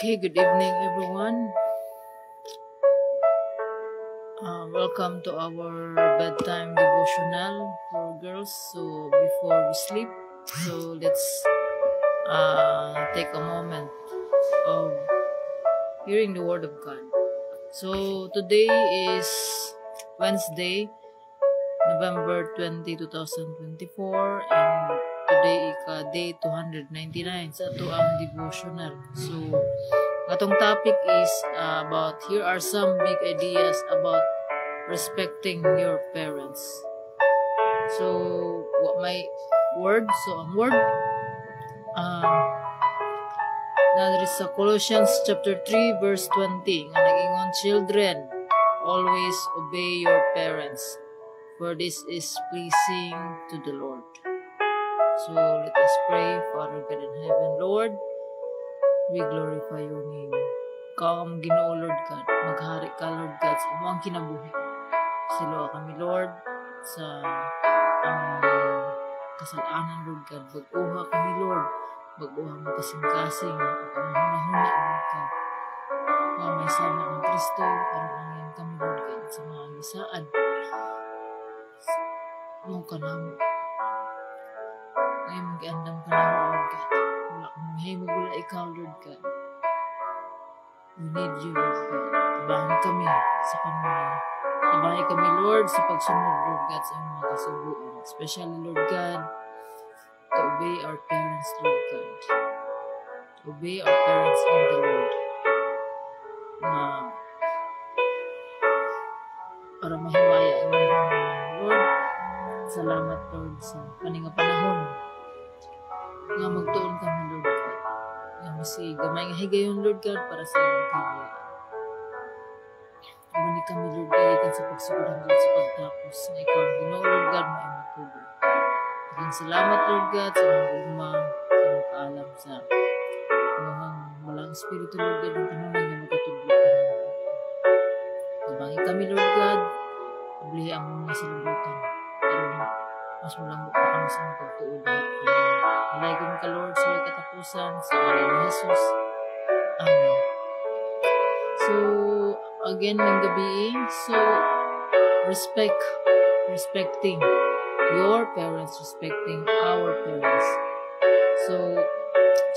Okay, good evening everyone. Welcome to our bedtime devotional for girls. So before we sleep, let's take a moment of hearing the word of God. So today is Wednesday, November 20, 2024, and today day 299 sa ato ang devotional. So atong topic is about, here are some big ideas about respecting your parents. So what my word? So ang word na there is sa Colossians chapter 3 verse 20 nga nagingon, children, always obey your parents, for this is pleasing to the Lord. So let us pray. Father God in heaven, Lord, we glorify your name. Ikaw ang Ginoo, Lord God. Maghari ka, Lord God, sa among kinabuhi. Siloa kami, Lord, sa kasalanan, Lord God. Baguha kami, Lord. Baguha mo kasing-kasing. At ang huna-huna, Lord God. Nga may sama ng Kristo, para nangyayang kami, Lord God, sa mga gisaan. Mo ka na mo. Ngayon mag-iandam ka na mo, Lord God. Wala kami mahimagula ikaw, Lord God. We need you, Lord God. Tabangan kami sa kanunay. Tabangan kami, Lord, sa pagsunod, Lord God, sa mga kasubuan. Especially, Lord God, to obey our parents, Lord God. Obey our parents in the Lord. Para mahiwaya ang mga Lord. Salamat, Lord, sa kaninga panahon nga magtuon kami, Lord God. Nga masi gamay nga higayon, Lord God, para sa iyong kahiwayaan. Mani kami, Lord God, sa pagsugod hanggang sa pagtapos na ikaw, Ginoo, Lord God, mo ay matuloy. Maraming salamat, Lord God, sa mga ugma, sa mga kaalam, sa mga walang espiritu, Lord God, ang kanunay na magkatubig ka naman. Tabangin kami, Lord God, pablihi ang mga sinabutan. Pero mas malambot pa kami sa mga pagtuod. Malaygon ka, Lord, sa may katapusan, sa ngalan ni Jesus. Amen. So, again, ng gabi, so, respecting your parents, respecting our parents. So,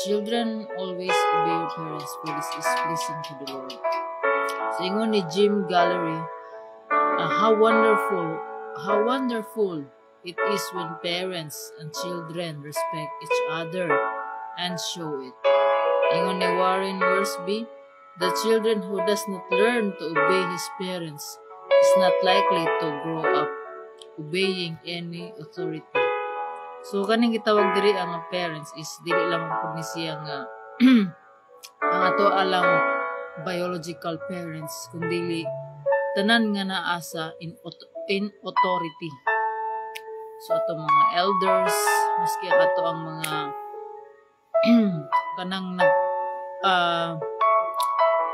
children always obey your parents, for this is pleasing to the Lord. So, ingon ni Jim Gallery, how wonderful it is when parents and children respect each other and show it. Ingon ni Warren Wiersbe, the children who does not learn to obey his parents is not likely to grow up obeying any authority. So kaning gitawag diri ang parents is dili lang pud ni siya nga ang ato alang biological parents, kundi tanan nga naa sa in authority. So ato mga elders, maski ato ang mga kanang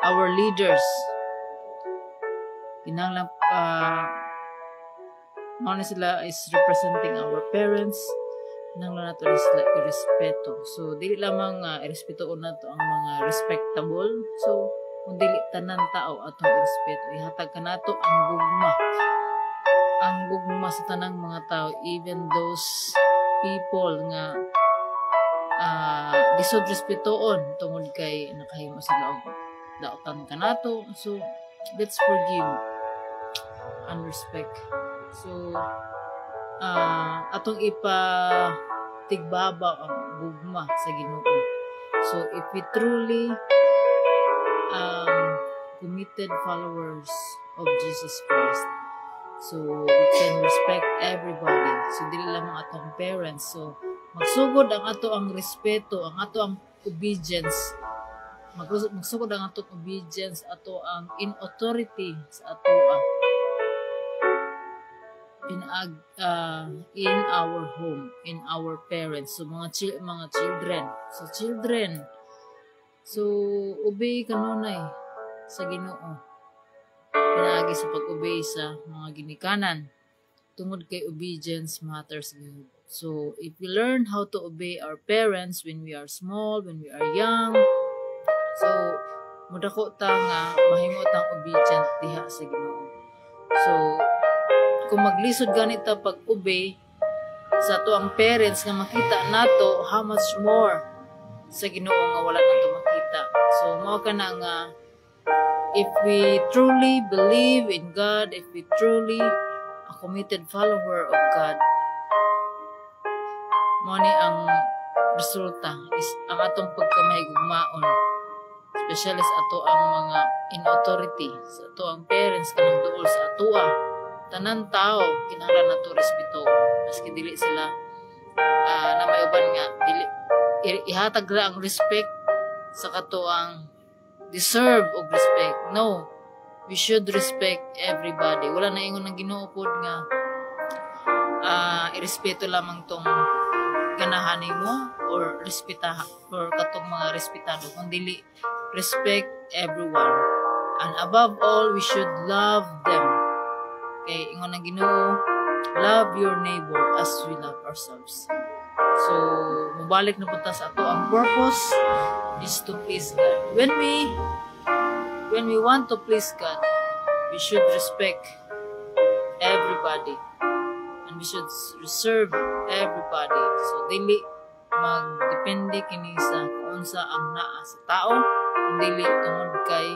our leaders, kinahanglan mao na sila is representing our parents, kinahanglan nato sila irespeto. So dili lamang irespetoon nato ang mga respectable, so kung dili tanan tao atong irespeto, ihatag kanato ang gugma sa tanang mga tao, even those people nga lisod respetoon tungod kay nakahimo sila og daotan kanato. So let's forgive and respect. So atong tigbabaw ang gugma sa Ginoo. So if we truly committed followers of Jesus Christ, so we can respect everybody. So dili lamang atong parents. So magsugod ang ato ang respeto, ang ato ang obedience. Magsugod ang ato obedience, ato ang in authority sa ato in our home, in our parents. So mga children. So children, so obey kanunay sa Ginoo. Pinaagi sa pag-obey sa mga ginikanan. Tungod kay obedience matters good. So, if we learn how to obey our parents when we are small, when we are young, So mudako ta nga mahimo tang obedient diha sa Ginoo. So kung maglisod ganita pag-obey sa ato ang parents nga makita nato, how much more sa Ginoo nga wala nato makita. So mao kana nga if we truly believe in God, if we truly a committed follower of God, mo ni ang resulta is ang atong pagkamahigugmaon, especially sa ato ang mga in authority, sa ato ang parents kanang duol sa atoa. Tanan tao kinahanglan nato respeto maski dili sila na may uban nga dili ihatag ra ang respect sa katuang deserve og respect. No, we should respect everybody. Wala na ingon ng Ginoo pod nga irespeto lamang tong ganahan mo or respetaha or katong mga respetado, kung dili respect everyone, and above all we should love them. Okay, ingon ng Ginoo, love your neighbor as we love ourselves. So mabalik na punta sa ato ang purpose is to please God. When we want to please God, we should respect everybody and we should reserve everybody. So dili magdepende kini sa kung unsa ang naa sa tao, kung dili tungod kay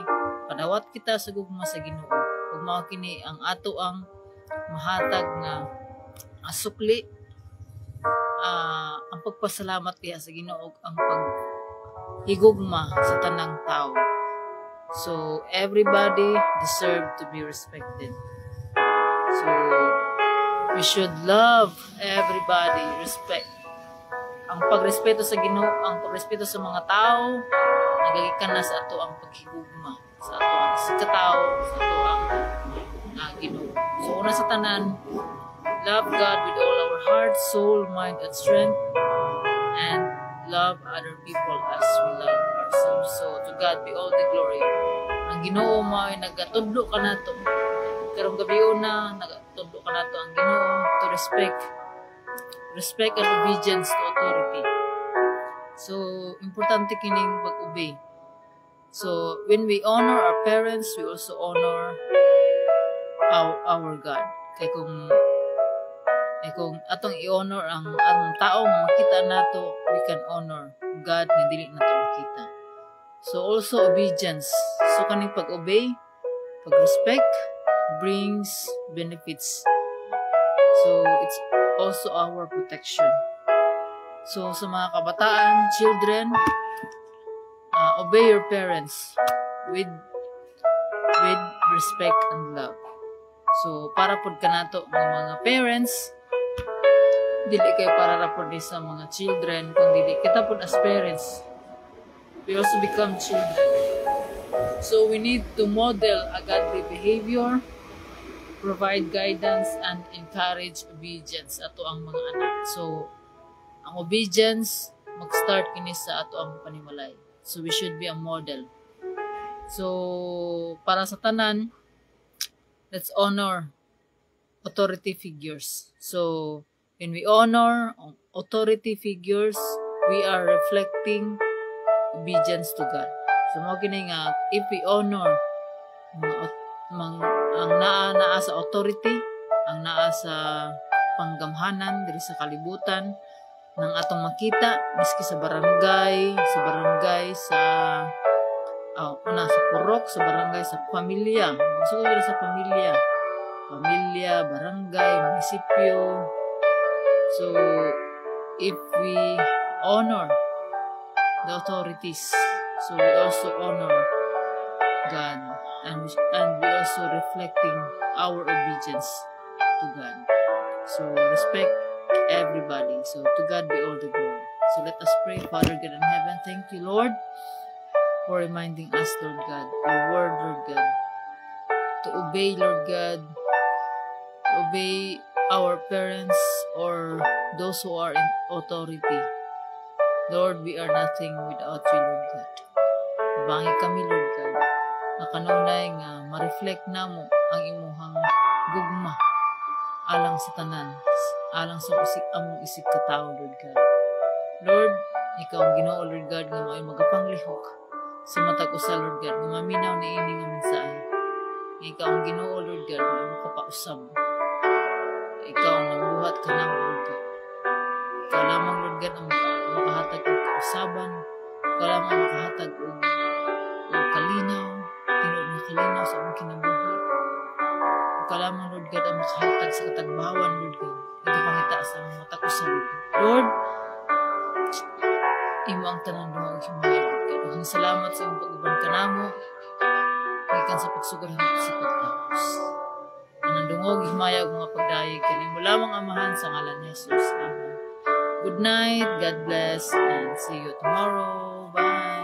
padawat kita sa gugma sa Ginoo. Ug mao kini ang ato ang mahatag nga asukli, ang pagpasalamat diha sa Ginoo, ang paghigugma sa tanang tao. So everybody deserve to be respected. So we should love everybody, respect. Ang pagrespeto sa Ginoo, ang pagrespeto sa mga tao, nagagikan na sa ato ang paghigugma sa ato ang sikataw, sa ato ang Ginoo. So una sa tanan, love God with all our heart, soul, mind, and strength, and love other people as we love ourselves. So to God be all the glory. Ang Ginoo mo ay nagatudlo ka nato. Karong gabi una, nagatudlo ka nato ang Ginoo to respect and obedience to authority. So importante kining pag-obey. So when we honor our parents, we also honor our God. Kay kung atong i-honor ang taong makita nato, we can honor God nga dili nato makita. So also obedience. So kaning pag-obey, pag-respect brings benefits. So it's also our protection. So sa mga kabataan, children, obey your parents with respect and love. So para pod kanato mga parents, dili kay para ra pod sa mga children, kundi kita pod as parents, we also become children. So we need to model a godly behavior, provide guidance, and encourage obedience ato ang mga anak. So ang obedience mag-start kini sa ato ang panimalay. So we should be a model. So para sa tanan, let's honor authority figures. So when we honor authority figures, we are reflecting obedience to God. So mo kini nga if we honor ang naa sa authority, ang naa sa panggamhanan diri sa kalibutan nang atong makita miski sa barangay, sa sa purok, sa barangay, sa pamilya. Magsugod diri sa pamilya, barangay, munisipyo. So if we honor the authorities, so we also honor God, and we also reflecting our obedience to God. So respect everybody. So to God be all the glory. So let us pray. Father God in heaven, thank you, Lord, for reminding us, Lord God, your word, Lord God, to obey, Lord God, to obey our parents or those who are in authority. Lord, we are nothing without you, Lord God. Bangi kami, Lord God, na kanunay nga ma-reflect na mo ang imuhang gugma alang sa tanan, alang sa among isig katao, Lord God. Lord, ikaw ang Ginoo, Lord God, nga may magapanglihok sa matag usa Lord God gumaminaw ni ini nga mensahe. Ikaw ang Ginoo Lord God nga makapausab. Ikaw ang nagbuhat kanang Lord God. Ikaw lamang Lord God ang makahatag og kausaban. Ikaw lamang ang makahatag og kalinaw, tinuod nga kalinaw sa among kinabuhi. Ikaw lamang Lord God ang makahatag sa katagbawan Lord God. Hindi pangita sa mga matag usa Lord. Imo ang tanan duha og himaya Lord God. Ang salamat sa imong pag-uban kanamo. Gikan sa pagsugod hangtod sa pagtapos. Tanan dungog himaya og mga pagdayeg kanimo lamang amahan sa ngalan ni Jesus. Amen. Good night, God bless, and see you tomorrow. Bye.